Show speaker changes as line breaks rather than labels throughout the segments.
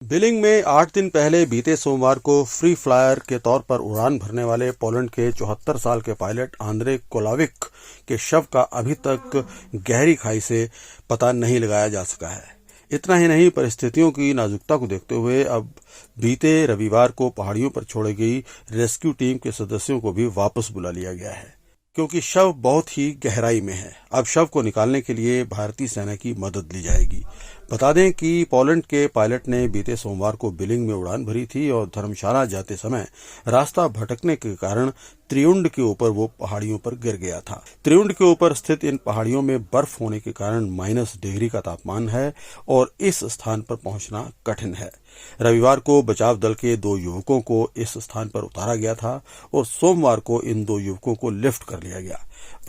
Billing में 8 दिन पहले बीते सोमवार को फ्री फ्लायर के तौर पर उड़ान भरने वाले पोलैंड के 74 साल के पायलट आंद्रे कोलाविक के शव का अभी तक गहरी खाई से पता नहीं लगाया जा सका है। इतना ही नहीं, परिस्थितियों की नाजुकता को देखते हुए अब बीते रविवार को पहाड़ियों पर छोड़ी गई रेस्क्यू टीम के सदस्यों को भी वापस बुला लिया गया है, क्योंकि शव बहुत ही गहराई में है। अब शव को निकालने के लिए भारतीय सेना की मदद ली जाएगी। बता दें कि पोलैंड के पायलट ने बीते सोमवार को बिलिंग में उड़ान भरी थी और धर्मशाला जाते समय रास्ता भटकने के कारण त्रियुंड के ऊपर वो पहाड़ियों पर गिर गया था। त्रियुंड के ऊपर स्थित इन पहाड़ियों में बर्फ होने के कारण -डिग्री का तापमान है और इस स्थान पर पहुंचना कठिन है। रविवार को बचाव दल के 2 युवकों को इस स्थान पर उतारा गया था और सोमवार को इन 2 युवकों को लिफ्ट कर लिया गया।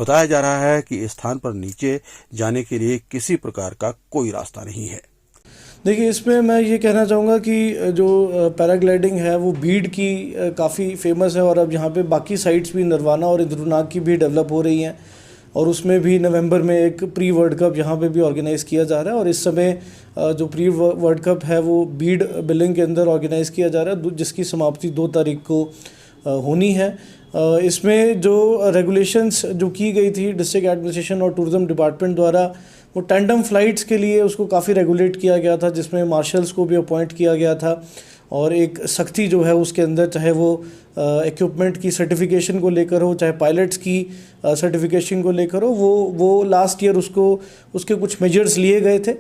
बताया जा रहा है कि इस स्थान पर नीचे जाने के लिए किसी प्रकार का कोई रास्ता नहीं है।
देखिए, इसमें मैं ये कहना चाहूँगा कि जो पैराग्लाइडिंग है वो बीड की काफ़ी फेमस है और अब यहाँ पे बाकी साइट्स भी नरवाना और इंद्रनाग की भी डेवलप हो रही हैं और उसमें भी नवंबर में एक प्री वर्ल्ड कप यहाँ पे भी ऑर्गेनाइज़ किया जा रहा है। और इस समय जो प्री वर्ल्ड कप है वो बीड बिलिंग के अंदर ऑर्गेनाइज़ किया जा रहा है, जिसकी समाप्ति 2 तारीख को होनी है। इसमें जो रेगुलेशंस जो की गई थी डिस्ट्रिक्ट एडमिनिस्ट्रेशन और टूरिज़्म डिपार्टमेंट द्वारा, वो टैंडम फ़्लाइट्स के लिए उसको काफ़ी रेगुलेट किया गया था, जिसमें मार्शल्स को भी अपॉइंट किया गया था और एक सख्ती जो है उसके अंदर, चाहे वो इक्विपमेंट की सर्टिफिकेशन को लेकर हो, चाहे पायलट्स की सर्टिफिकेशन को लेकर हो, वो लास्ट ईयर उसके कुछ मेजर्स लिए गए थे।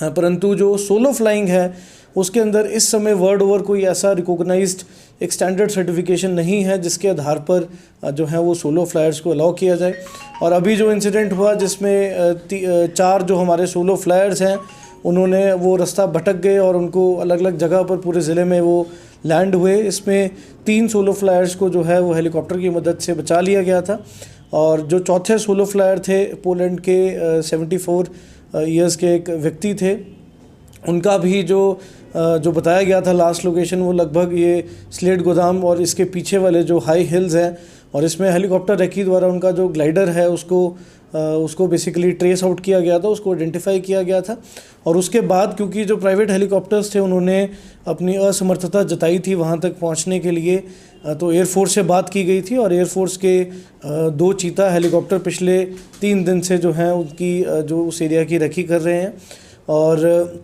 परंतु जो सोलो फ्लाइंग है उसके अंदर इस समय वर्ल्ड ओवर कोई ऐसा रिकॉग्नाइज्ड एक स्टैंडर्ड सर्टिफिकेशन नहीं है जिसके आधार पर जो है वो सोलो फ्लायर्स को अलाउ किया जाए। और अभी जो इंसिडेंट हुआ जिसमें 4 जो हमारे सोलो फ्लायर्स हैं उन्होंने वो रास्ता भटक गए और उनको अलग अलग जगह पर पूरे ज़िले में वो लैंड हुए। इसमें 3 सोलो फ्लायर्स को जो है वो हेलीकॉप्टर की मदद से बचा लिया गया था और जो चौथे सोलो फ्लायर थे पोलैंड के 74 ईयर्स के एक व्यक्ति थे, उनका भी जो बताया गया था लास्ट लोकेशन वो लगभग ये स्लेट गोदाम और इसके पीछे वाले जो हाई हिल्स हैं, और इसमें हेलीकॉप्टर रेकी द्वारा उनका जो ग्लाइडर है उसको बेसिकली ट्रेस आउट किया गया था, उसको आइडेंटिफाई किया गया था। और उसके बाद क्योंकि जो प्राइवेट हेलीकॉप्टर्स थे उन्होंने अपनी असमर्थता जताई थी वहाँ तक पहुँचने के लिए, तो एयरफोर्स से बात की गई थी और एयरफोर्स के 2 चीता हेलीकॉप्टर पिछले 3 दिन से जो हैं उनकी जो उस एरिया की रेकी कर रहे हैं। और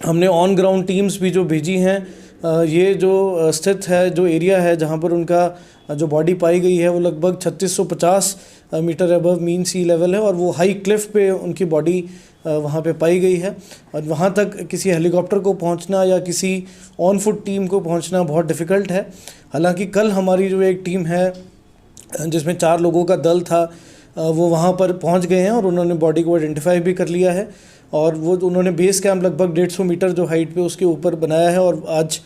हमने ऑन ग्राउंड टीम्स भी जो भेजी हैं। ये जो स्थित है, जो एरिया है जहाँ पर उनका जो बॉडी पाई गई है वो लगभग 3650 मीटर अबव मीन सी लेवल है और वो हाई क्लिफ पे उनकी बॉडी वहाँ पे पाई गई है। और वहाँ तक किसी हेलीकॉप्टर को पहुँचना या किसी ऑन फुट टीम को पहुँचना बहुत डिफ़िकल्ट है। हालांकि कल हमारी जो एक टीम है जिसमें 4 लोगों का दल था वो वहाँ पर पहुँच गए हैं और उन्होंने बॉडी को आइडेंटिफाई भी कर लिया है और वो उन्होंने बेस कैंप लगभग 150 मीटर जो हाइट पे उसके ऊपर बनाया है और आज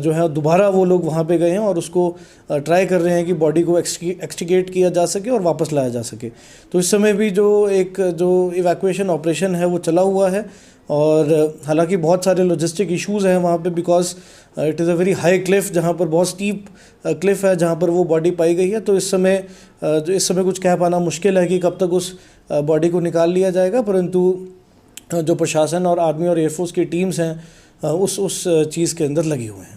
जो है दोबारा वो लोग वहाँ पे गए हैं और उसको ट्राई कर रहे हैं कि बॉडी को एक्सट्रिकेट किया जा सके और वापस लाया जा सके। तो इस समय भी जो इवैक्यूएशन ऑपरेशन है वो चला हुआ है और हालांकि बहुत सारे लॉजिस्टिक इश्यूज़ हैं वहाँ पे, because it is a very high Cliff जहाँ पर बहुत स्टीप क्लिफ है जहाँ पर वो बॉडी पाई गई है। तो इस समय कुछ कह पाना मुश्किल है कि कब तक उस बॉडी को निकाल लिया जाएगा, परंतु जो प्रशासन और आर्मी और एयरफोर्स की टीम्स हैं उस चीज़ के अंदर लगी हुए हैं।